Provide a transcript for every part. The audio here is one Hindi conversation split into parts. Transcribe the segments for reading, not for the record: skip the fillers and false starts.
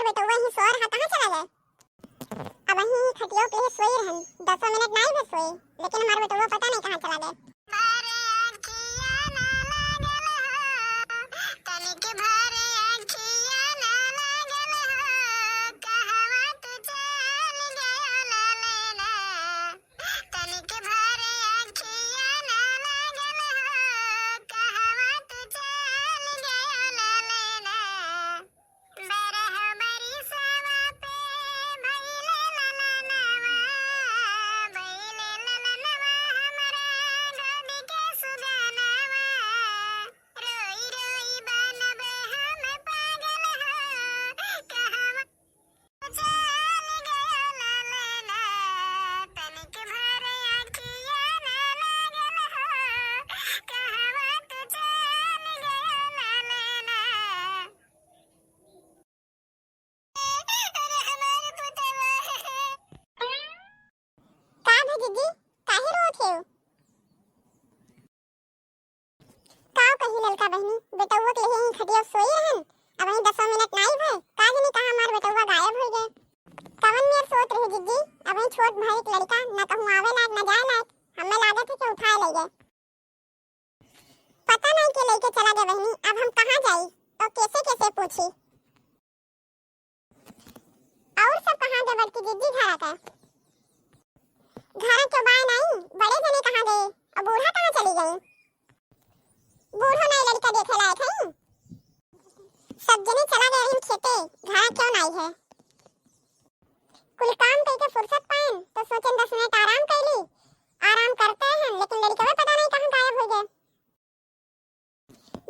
हमार बेटवा ही सोर हा कहां चला गए। अब ही खटियो पे सोई रहन 10 मिनट नहीं बस सोई, लेकिन हमार बेटवा पता नहीं कहां चला गए। दीदी काहे रोत हे? काव कही ललका बहनी बेटवा के ही खटिया सोई रहन। अब ही 10 मिनट नहीं भय का जनी कहां हमार बेटवा गायब हो गए। कवन मेर सोत रहे दीदी, अब ही छोट भाई के लड़का ना कहूं आवे लायक ना जाए लायक, हमें लागत है कि उठाए ले गए। पता नहीं के लेके चला गया बहनी। अब हम कहां जाई और कैसे कैसे पूछी। और सब कहां गए बड़की दीदी घरा का? घर के बाय नहीं बड़े जने कहां गए और बूढ़ा कहां चली गई? बूढ़ा नहीं लड़का देखे लायक है। सब जने चला गए हम खेते, घर क्यों नहीं है? कुल काम करके फुर्सत पाएं तो सोचें 10 मिनट आराम कर ली। आराम करते हैं लेकिन लड़का भी पता नहीं कहां गायब हो गए।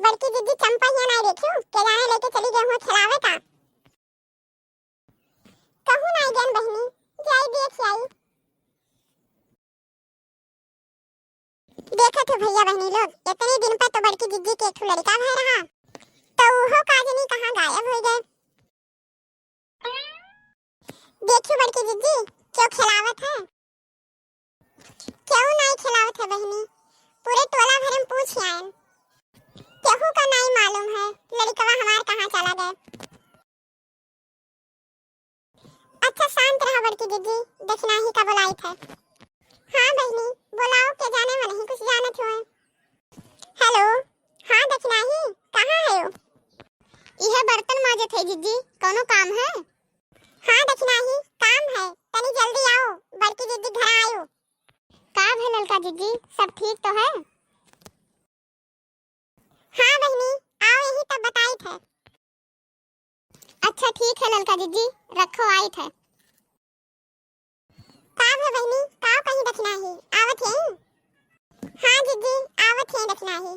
बड़की दीदी चंपा ही नहीं देखियो के जाने लेके चली गई हो खिलावे का। कहूं नहीं गन बहनी जाई देख आई। देखा थे भैया बहनी लोग इतने दिन पर तो बड़की दीदी के एक लड़का भय रहा, तो वो काजनी कहां गायब हो गए। देखियो बड़की दीदी क्यों खिलावत है, क्यों नहीं खिलावत है बहनी। पूरे टोला भर में पूछ आए, केहू का नहीं मालूम है लड़का हमार कहां चला गए। अच्छा शांत रहा बड़की दीदी, देखना ही का बुलाई थे। हाँ बहनी बुलाओ के जाने में नहीं कुछ जानत हो। हेलो हाँ दक्षिणा ही कहाँ है हो? यह बर्तन माजे थे दीदी, कोनो काम है? हाँ दक्षिणा ही काम है, तनी जल्दी आओ बड़की दीदी घर आयो। का है ललका दीदी सब ठीक तो है? हाँ बहनी आओ यही तब बताई थे। अच्छा ठीक है ललका दीदी रखो आई थे। काव है बहनी काव कहीं दक्षिणा ही आवत है? हाँ दीदी आवत है दक्षिणा ही।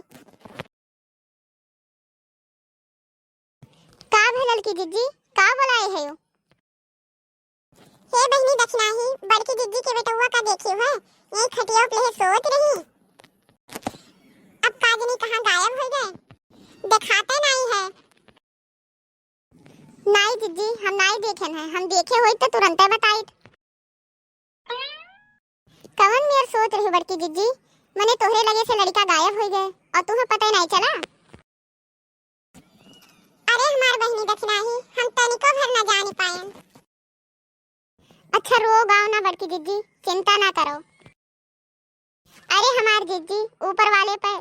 काव है ललकी दीदी का बुलाए है? हे बहनी दक्षिणा ही बड़की दीदी के बेटवा का देखियो है यही खटिया पे सोच रही। अब काजनी कहां गायब हो गए, दिखाते नहीं है। नहीं दीदी हम नहीं देखे हैं, हम देखे होई तो तुरंत बताई। कवन मेर सोच रही बड़की दीदी, मने तोहरे लगे से लड़का गायब हो गए और तुम्हें पता ही नहीं चला। अरे हमार बहनी दक्षिणा ही हम तनिको भर न जान पाए। अच्छा रो गाओ ना बड़की दीदी चिंता ना करो। अरे हमार दीदी ऊपर वाले पर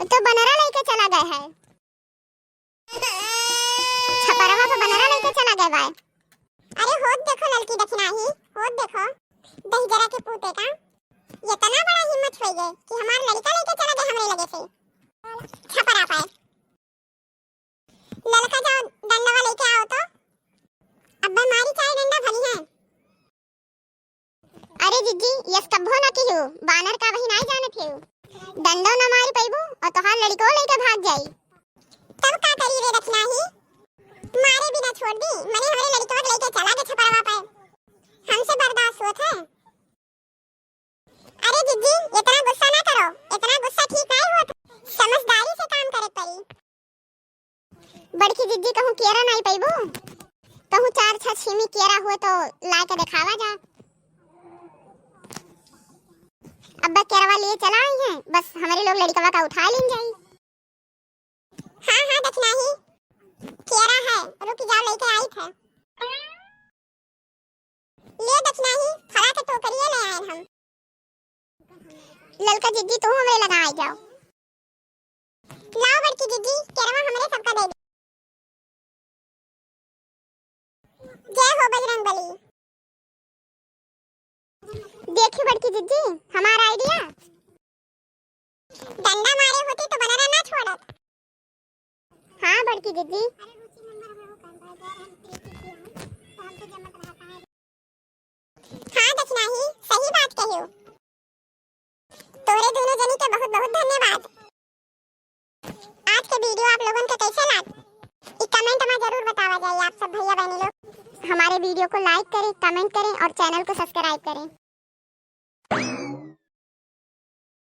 तो बनरा लेके चला गया है। छपरवा पे बनरा लेके चला गया भाई। अरे होत देखो लड़की दक्षिणा ही होत देखो दही जरा के पूते का ये तना बड़ा हिम्मत हो गए कि हमार लड़का लेके चला गया हमरे लगे से। छपरा पाए लड़का जाओ डंडा लेके आओ तो। अब हमारी चाय डंडा भली है। अरे दीदी यस कब्बो ना कियो बानर का वही नहीं जाने थे। डंडो ना मारी पैबू और तोहार लड़को लेके भाग जाई। तब का करी रे दक्षिणा ही मारे बिना छोड़ दी मने हमरे लड़को लेके चला गया छपरवा पे। हमसे बर्दाश्त होत है। अरे दीदी इतना गुस्सा ना करो, इतना गुस्सा ठीक नहीं होता, समझदारी से काम करे पड़ी। बड़की दीदी कहूं केरा नहीं पैबू, कहूं 4-6 छिमी केरा हुए तो ला के दिखावा जा। अब्बा केरवा लिए चला आई हैं, बस हमारे लोग लड़कवा का उठा लें जाई। हाँ हाँ दक्षिणा ही केरा है, रुक जाओ लेके आई थे। ले दक्षिणा ही फरा के टोकरिए ले आए हम। ललका जिज्जी तू हमरे लगा आई जाओ। लाओ बड़की जिज्जी केरवा हमरे सबका दे दे। जय हो बजरंग बली। देखी बड़की जिज्जी हमारा आइडिया। डंडा मारे होती तो बनाना ना छोड़त। हाँ बड़की जिज्जी। हाँ दक्षिणा ही सही बात कहियो। तोरे दोनों जनी के बहुत बहुत धन्यवाद। आज के वीडियो आप लोगों के कैसे लगा? एक कमेंट में जरूर बतावा जाइए आप सब भैया बहनी लोग। हमारे वीडियो को लाइक करें, कमेंट करें और चैनल को सब्सक्राइब करें।